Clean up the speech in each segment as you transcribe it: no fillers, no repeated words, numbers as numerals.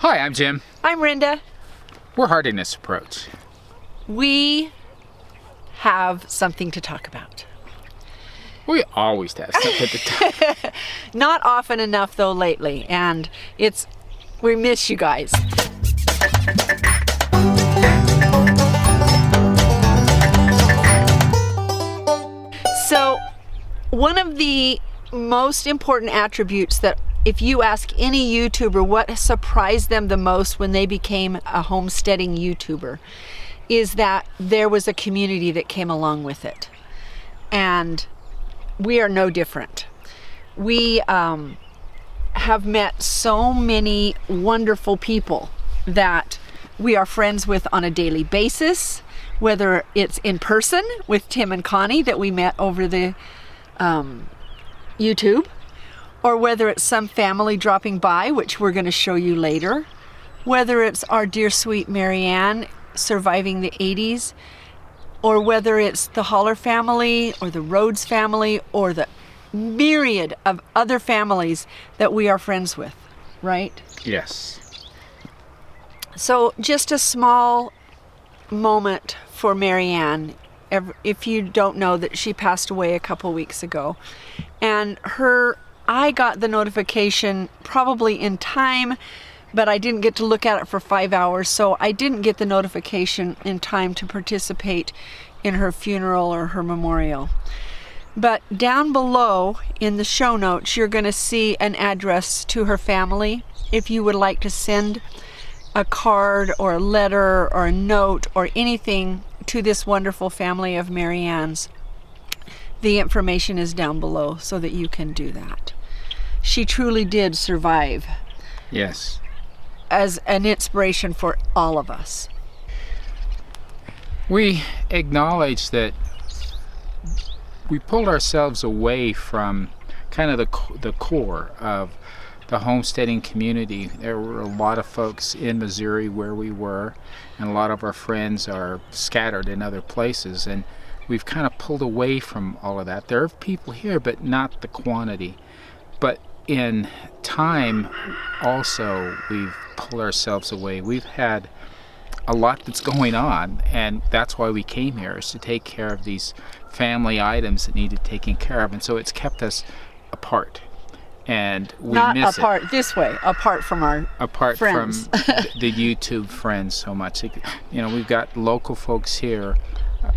Hi, I'm Jim. I'm Renda. We're Heartiness Approach. We have something to talk about. We always have something to talk. Not often enough though lately, and we miss you guys. So, one of the most important attributes that if you ask any YouTuber what surprised them the most when they became a homesteading YouTuber is that there was a community that came along with it. And we are no different. We have met so many wonderful people that we are friends with on a daily basis, whether it's in person with Tim and Connie that we met over the YouTube, or whether it's some family dropping by, which we're going to show you later, whether it's our dear sweet Marianne surviving the 80s, or whether it's the Holler family or the Rhodes family or the myriad of other families that we are friends with, right? Yes. So just a small moment for Marianne. If you don't know that she passed away a couple weeks ago, and I got the notification probably in time, but I didn't get to look at it for 5 hours, so I didn't get the notification in time to participate in her funeral or her memorial. But down below in the show notes, you're going to see an address to her family. If you would like to send a card or a letter or a note or anything to this wonderful family of Marianne's, the information is down below so that you can do that. She truly did survive. Yes. As an inspiration for all of us. We acknowledge that we pulled ourselves away from kind of the core of the homesteading community. There were a lot of folks in Missouri where we were, and a lot of our friends are scattered in other places, and we've kind of pulled away from all of that. There are people here, but not the quantity. But in time, also, we've pulled ourselves away. We've had a lot that's going on, and that's why we came here, is to take care of these family items that needed taken care of, and so it's kept us apart. And we not miss apart it. This way, apart from our friends. From the YouTube friends so much. We've got local folks here,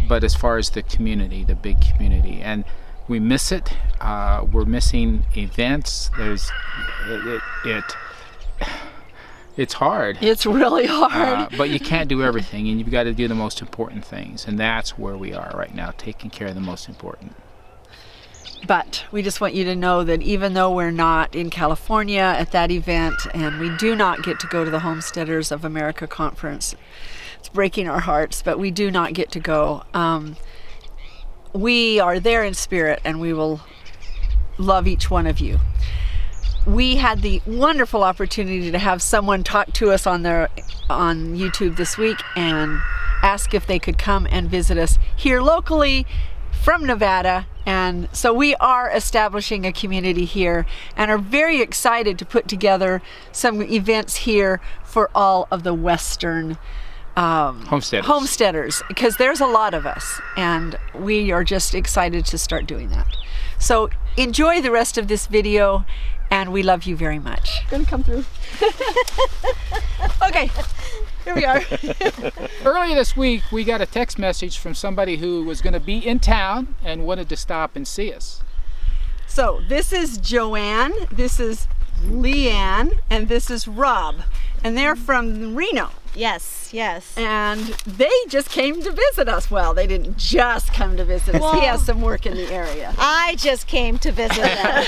but as far as the community, the big community, and we miss it. We're missing events. It's hard. It's really hard. But you can't do everything, and you've got to do the most important things, and that's where we are right now, taking care of the most important. But we just want you to know that even though we're not in California at that event, and we do not get to go to the Homesteaders of America conference, it's breaking our hearts, but we do not get to go. We are there in spirit, and we will love each one of you. We had the wonderful opportunity to have someone talk to us on YouTube this week and ask if they could come and visit us here locally from Nevada. And so we are establishing a community here and are very excited to put together some events here for all of the Western homesteaders, because there's a lot of us, and we are just excited to start doing that. So enjoy the rest of this video, and we love you very much. Gonna come through. Okay, here we are. Earlier this week, we got a text message from somebody who was going to be in town and wanted to stop and see us. So this is Joanne, this is Leanne, and this is Rob, and they're from Reno. Yes, yes. And they just came to visit us. Well, they didn't just come to visit us. Well, he has some work in the area. I just came to visit them.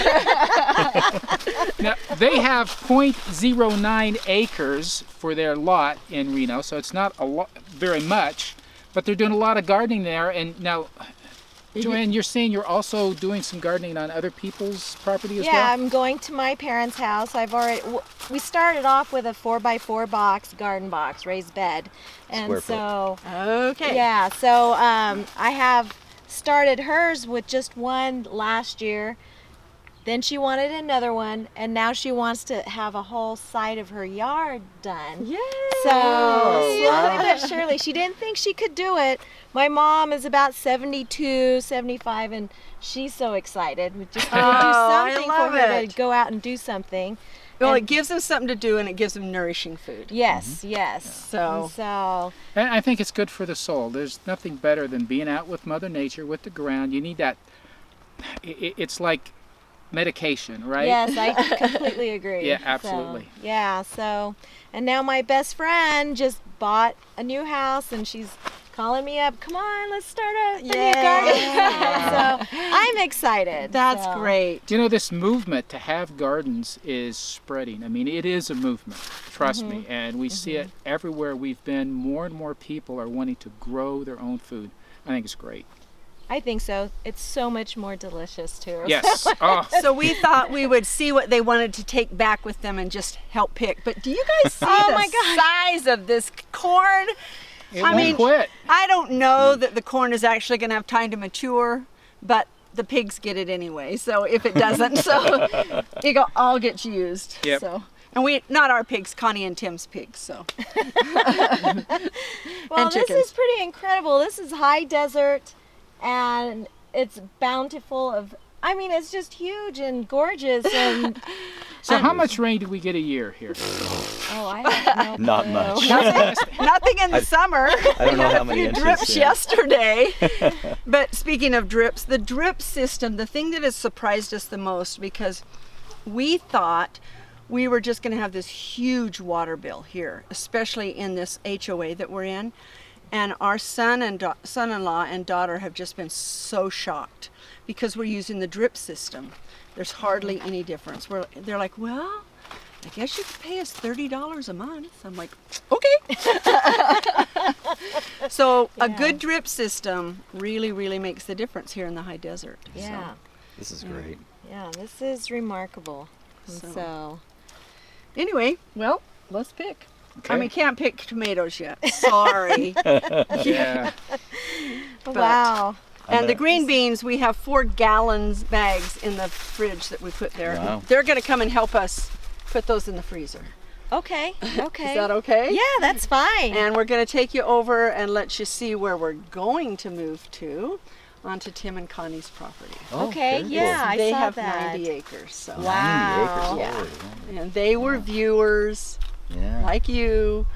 Now, they have 0.09 acres for their lot in Reno, so it's not very much, but they're doing a lot of gardening there. And now, Joanne, you're saying you're also doing some gardening on other people's property as well? Yeah, I'm going to my parents' house. We started off with a 4x4 garden box, raised bed. And Okay. Yeah, so I have started hers with just one last year. Then she wanted another one, and now she wants to have a whole side of her yard done. Yay! So slowly but surely, she didn't think she could do it. My mom is about 72, 75, and she's so excited. We just want to do something I love for her it. to go out and do something. Well, And- it gives them something to do, and it gives them nourishing food. Yes, yes. So- So And I think it's good for the soul. There's nothing better than being out with Mother Nature, with the ground. You need that. It's like medication, right? yes, I completely agree. Yeah, absolutely. So, yeah, so, and now my best friend just bought a new house, and she's calling me up. Come on, let's start a new garden. So I'm excited. That's So, great. You know, this movement to have gardens is spreading. I mean, it is a movement, trust me. And we see it everywhere we've been. More and more people are wanting to grow their own food. I think it's great. I think so. It's so much more delicious too. Yes. Oh, So we thought we would see what they wanted to take back with them and just help pick. But do you guys see Oh the my gosh. size of this corn? it I won't mean, quit. I don't know that the corn is actually going to have time to mature, but the pigs get it anyway. So if it doesn't, so it all gets used. Yep. So. And not our pigs, Connie and Tim's pigs. So Well, And this chickens. is pretty incredible. This is high desert, and it's bountiful of. I mean, it's just huge and gorgeous, and So how much rain do we get a year here? oh, I have no Not clue. much. nothing in the summer. I don't know how many few inches. drips yeah. yesterday. But speaking of drips, the drip system, the thing that has surprised us the most, because we thought we were just going to have this huge water bill here, especially in this HOA that we're in. And our son-in-law and daughter have just been so shocked because we're using the drip system. There's hardly any difference. They're like, well, I guess you could pay us $30 a month. I'm like, okay. So a Yeah. good drip system really, really makes the difference here in the high desert. Yeah, This is great. yeah, this is remarkable. And So- so Anyway, well, let's pick. Okay. I mean, can't pick tomatoes yet. Sorry. Yeah. wow. And the green beans, we have 4 gallons bags in the fridge that we put there. Wow. They're going to come and help us put those in the freezer. Okay. Okay. Is that okay? Yeah, that's fine. And we're going to take you over and let you see where we're going to move to, onto Tim and Connie's property. Oh, Okay, very yeah, cool. I They saw have that. 90 acres. So. 90 Wow. acres. Yeah. Holy, And they were viewers yeah. like you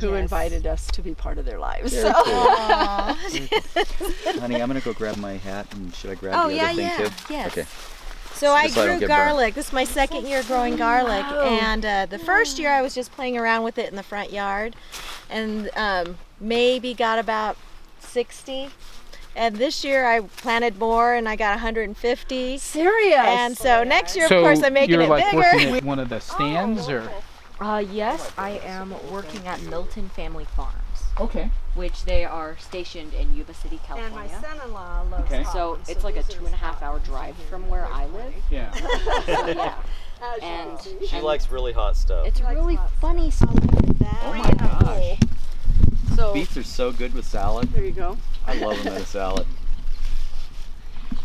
who Yes. invited us to be part of their lives. Very So. cool. Aw. Honey, I'm gonna go grab my hat, and should I grab Oh, the yeah, other thing yeah, too? yes. Okay. So I Just so I don't grew get burnt. garlic. This is my second year growing garlic, Wow. and the first year I was just playing around with it in the front yard, and maybe got about 60. And this year I planted more, and I got 150. Serious. And so next year, of So course, I'm making you're it like bigger. working at one of the stands, or Yes, I am working at Milton Family Farms, okay. which they are stationed in Yuba City, And my California. son-in-law loves Okay. So Scotland, it's like a these are 2.5 hour drive from where I live. Yeah. So yeah, and She and likes really hot stuff. it's really funny stuff. Oh my gosh. So Beets are so good with salad. there you go. I love them in a salad.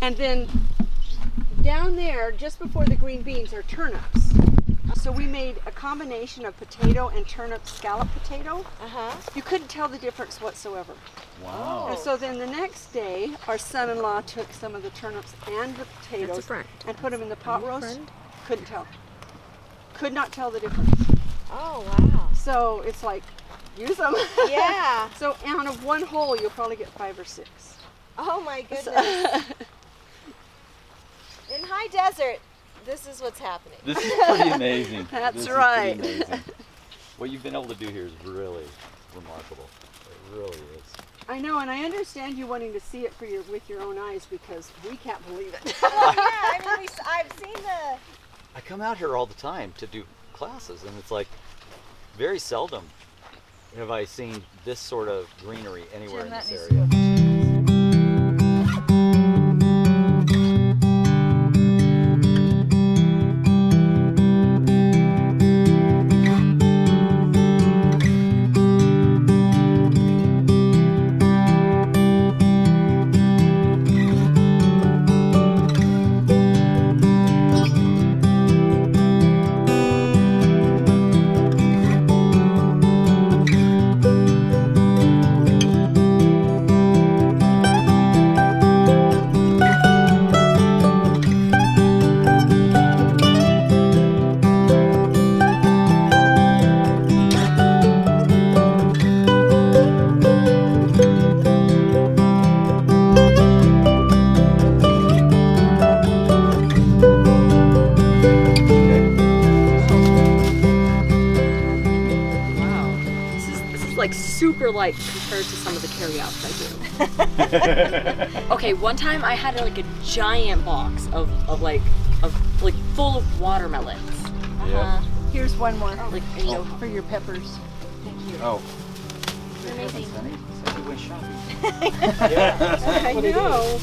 And then down there, just before the green beans, are turnips. So we made a combination of potato and turnip scallop potato. Uh-huh. You couldn't tell the difference whatsoever. Wow. And so then the next day, our son-in-law took some of the turnips and the potatoes and put them in the pot roast. friend? Couldn't tell. Could not tell the difference. Oh, wow. So it's like, use them. Yeah. So out of one hole, you'll probably get 5 or 6. Oh, my goodness. In high desert, this is what's happening. This is pretty amazing. That's This is right. pretty amazing. What you've been able to do here is really remarkable. It really is. I know, and I understand you wanting to see it with your own eyes because we can't believe it. Well, yeah, I mean, I've seen the... I come out here all the time to do classes, and it's like very seldom have I seen this sort of greenery anywhere in this area. like super light compared to some of the carryouts I do. Okay, one time I had like a giant box of full of watermelons. Yeah. Here's one more Like for your peppers. Oh. Amazing. Sonny said he went shopping. I know.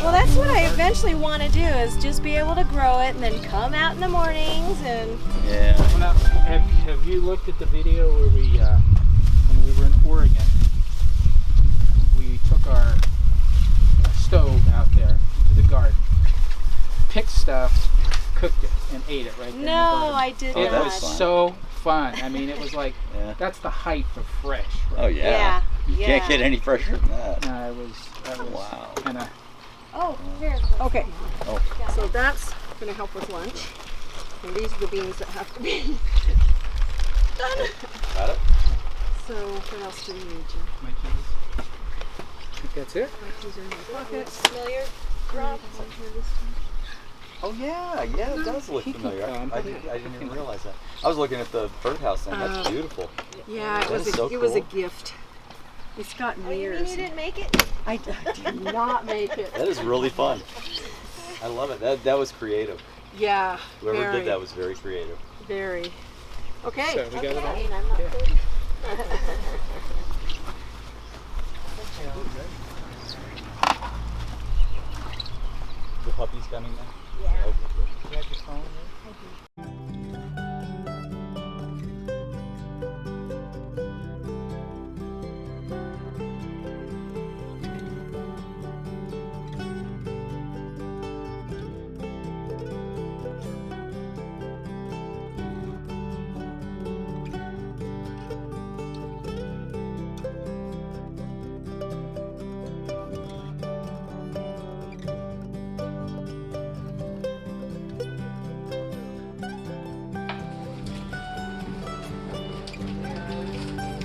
Well, that's what I eventually want to do, is just be able to grow it and then come out in the mornings and... Yeah. Well, now, have you looked at the video where we, when we were in Oregon, we took our stove out there to the garden, picked stuff, cooked it, and ate it right there in the No, garden. I did It not. was so fun. I mean, it was like, Yeah. that's the height of fresh. Oh yeah. Yeah, You yeah. can't get any fresher than that. No, that was Wow. kind of. Oh, here. Okay. Oh. So that's going to help with lunch. And these are the beans that have to be done. Got it? So what else do we need, Jim? My keys. I think that's it. My keys are in my pocket. Familiar crop. Oh yeah, yeah, it does look familiar. I didn't even realize that. I was looking at the birdhouse thing. That's beautiful. Yeah, That is so it was a cool. gift. It's gotten Oh, you mean years. you didn't make it? I did not make it. That is really fun. I love it. That was creative. Yeah. Whoever very, did that was very creative. Very. Okay. So we got it all. Okay, and I'm not Yeah. good. The puppy's coming now? Yeah. Okay, good. You have your phone there?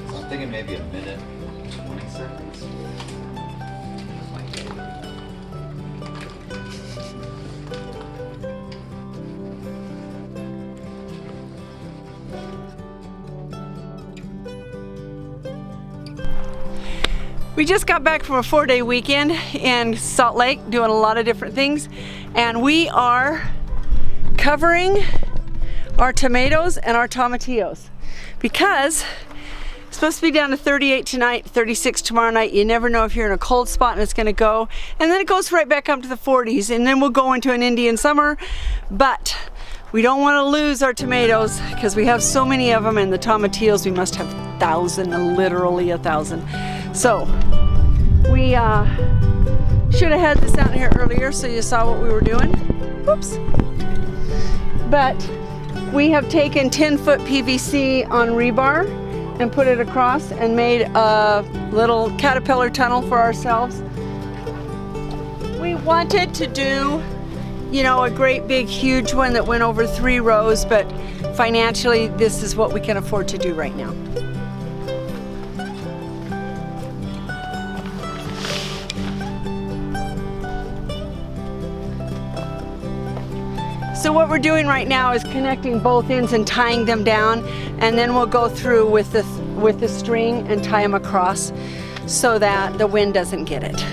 I'm thinking maybe a minute, 20 seconds. We just got back from a 4-day weekend in Salt Lake doing a lot of different things, and we are covering our tomatoes and our tomatillos because it's supposed to be down to 38 tonight, 36 tomorrow night. You never know if you're in a cold spot and it's going to go, and then it goes right back up to the 40s, and then we'll go into an Indian summer. But we don't want to lose our tomatoes because we have so many of them, and the tomatillos we must have 1,000, literally 1,000. So we should have had this out here earlier so you saw what we were doing. Whoops. But we have taken 10-foot PVC on rebar and put it across and made a little caterpillar tunnel for ourselves. We wanted to do, you know, a great big huge one that went over 3 rows, but financially this is what we can afford to do right now. So what we're doing right now is connecting both ends and tying them down, and then we'll go through with the string and tie them across so that the wind doesn't get it.